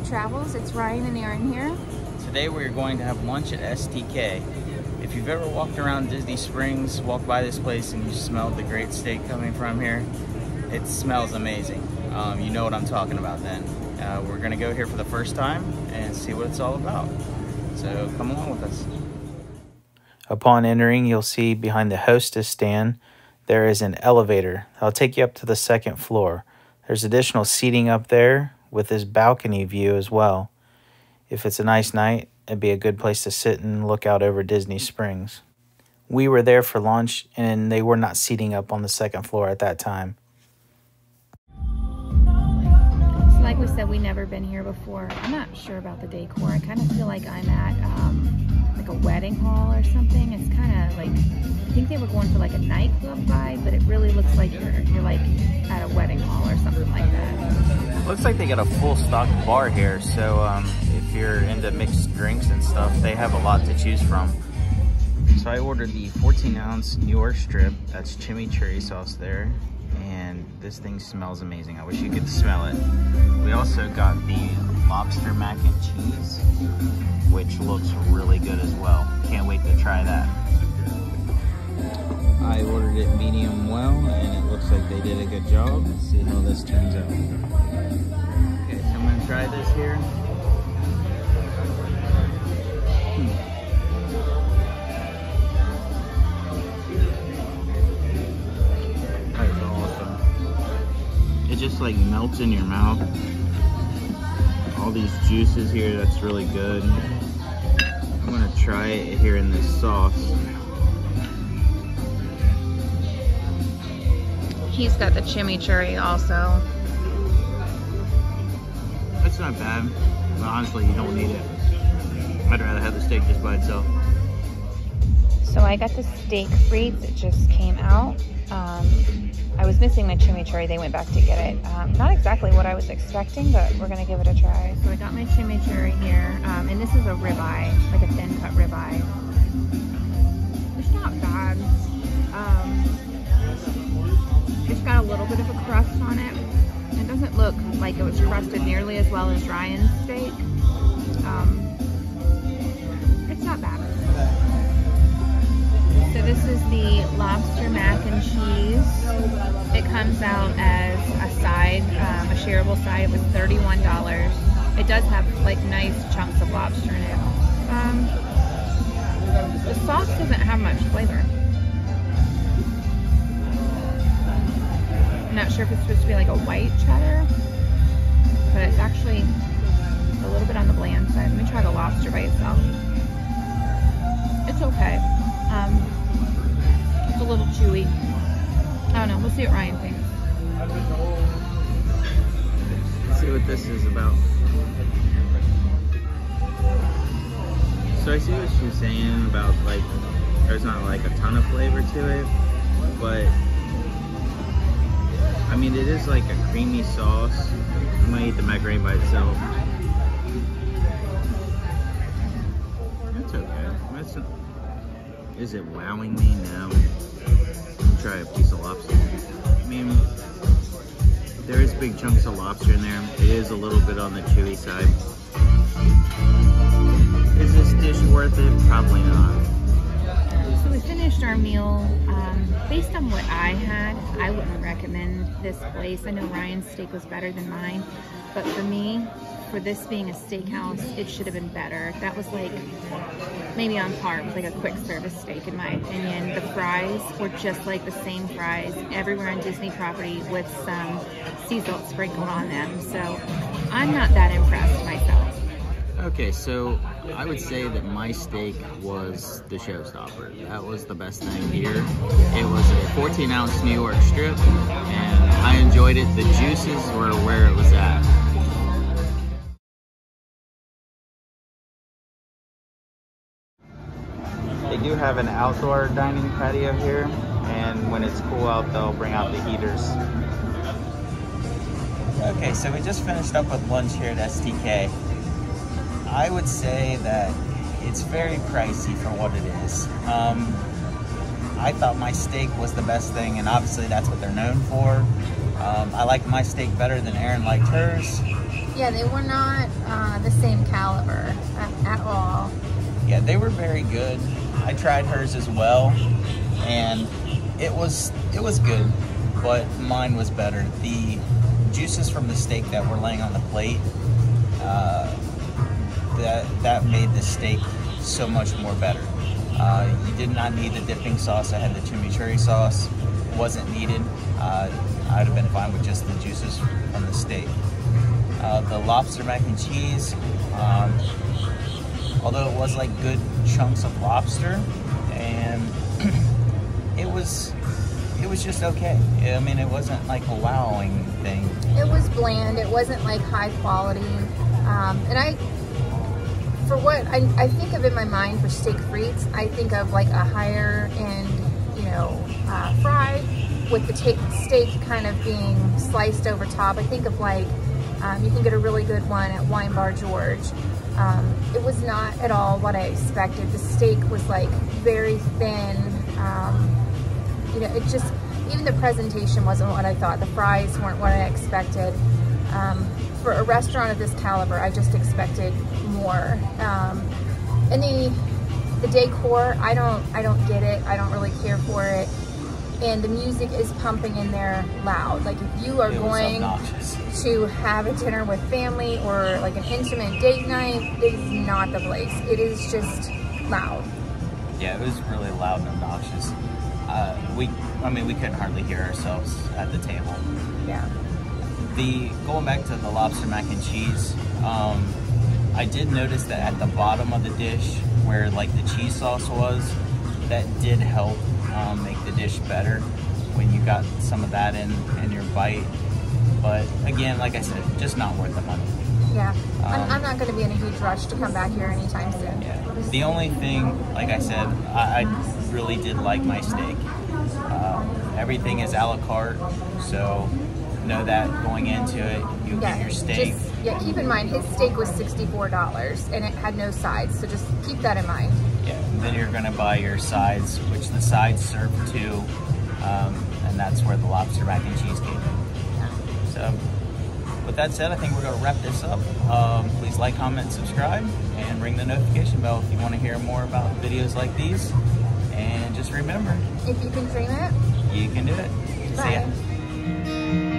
Travels. It's Ryan and Aaron here. Today we're going to have lunch at STK. If you've ever walked around Disney Springs, walked by this place and you smelled the great steak coming from here, it smells amazing. You know what I'm talking about then. We're gonna go here for the first time and see what it's all about. So come along with us. Upon entering, you'll see behind the hostess stand, there is an elevator. I'll take you up to the second floor. There's additional seating up there with this balcony view as well. If it's a nice night, it'd be a good place to sit and look out over Disney Springs. We were there for lunch and they were not seating up on the second floor at that time. So like we said, we've never been here before. I'm not sure about the decor. I kind of feel like I'm at like a wedding hall or something. It's kind of like, I think they were going for like a nightclub vibe, but it really looks like you're like at a wedding hall or something like that. Looks like they got a full stock bar here, so if you're into mixed drinks and stuff, they have a lot to choose from. So I ordered the 14-ounce New York strip. That's chimichurri sauce there, and this thing smells amazing. I wish you could smell it. We also got the lobster mac and cheese, which looks really good as well. Can't wait to try that. I ordered it medium well, and it looks like they did a good job. Let's see how this turns out. Okay, so I'm gonna try this here. That is awesome. It just like melts in your mouth. All these juices here, that's really good. I'm gonna try it here in this sauce. He's got the chimichurri also. It's not bad, but honestly, you don't need it. I'd rather have the steak just by itself. So I got the steak frites. It just came out. I was missing my chimichurri. They went back to get it. Not exactly what I was expecting, but we're gonna give it a try. So I got my chimichurri here, and this is a ribeye, like a thin cut ribeye. It's not bad. It's got a little bit of a crust on it. It doesn't look like it was crusted nearly as well as Ryan's steak. It's not bad. So this is the lobster mac and cheese. It comes out as a side, a shareable side. It was $31. It does have like nice chunks of lobster in it. The sauce doesn't have much flavor. I'm not sure if it's supposed to be like a white cheddar, but it's actually a little bit on the bland side. Let me try the lobster by itself. It's okay. It's a little chewy. I don't know. We'll see what Ryan thinks. Let's see what this is about. So I see what she's saying about like there's not like a ton of flavor to it, but I mean it is like a creamy sauce. I'm gonna eat the macaroni by itself. That's okay. Is it wowing me now? I'll try a piece of lobster. I mean, there is big chunks of lobster in there. It is a little bit on the chewy side. Is this dish worth it? Probably not. So we finished our meal. Based on what I had, I wouldn't recommend this place. I know Ryan's steak was better than mine, but for me, for this being a steakhouse, it should have been better. That was like maybe on par with like a quick service steak in my opinion. The fries were just like the same fries everywhere on Disney property with some sea salt sprinkled on them. So I'm not that impressed myself. Okay, so I would say that my steak was the showstopper. That was the best thing here. It was a 14-ounce New York strip, and I enjoyed it. The juices were where it was at. They do have an outdoor dining patio here, and when it's cool out, they'll bring out the heaters. Okay, so we just finished up with lunch here at STK. I would say that it's very pricey for what it is. I thought my steak was the best thing, and obviously that's what they're known for. I liked my steak better than Erin liked hers. Yeah, they were not the same caliber at all. Yeah, they were very good. I tried hers as well, and it was good, but mine was better. The juices from the steak that were laying on the plate, that made the steak so much more better. You did not need the dipping sauce. I had the chimichurri sauce. It wasn't needed. I'd have been fine with just the juices from the steak. The lobster mac and cheese, although it was like good chunks of lobster, and it was just okay. I mean, it wasn't like a wowing thing. It was bland. It wasn't like high quality. And for what I think of in my mind for steak frites, I think of like a higher end, you know, fry with the steak kind of being sliced over top. I think of like, you can get a really good one at Wine Bar George. It was not at all what I expected. The steak was like very thin. You know, it just, even the presentation wasn't what I thought. The fries weren't what I expected. For a restaurant of this caliber, I just expected more. And the decor, I don't get it. I don't really care for it. And the music is pumping in there loud. Like if you are going to have a dinner with family or like an intimate date night, it is not the place. It is just loud. Yeah, it was really loud and obnoxious. I mean, we couldn't hardly hear ourselves at the table. Yeah. Going back to the lobster mac and cheese, I did notice that at the bottom of the dish, where like the cheese sauce was, that did help make the dish better when you got some of that in your bite. But again, like I said, just not worth the money. Yeah, I'm not going to be in a huge rush to come back here anytime soon. Yeah. The only thing, like I said, I really did like my steak. Everything is a la carte, so know that going into it, you get your steak. Keep in mind, his steak was $64 and it had no sides, so just keep that in mind. Yeah, and then you're gonna buy your sides, which the sides serve too, and that's where the lobster mac and cheese came in. Yeah. So, with that said, I think we're gonna wrap this up. Please like, comment, subscribe, and ring the notification bell if you wanna hear more about videos like these. And just remember, if you can dream it, you can do it. bye. See ya.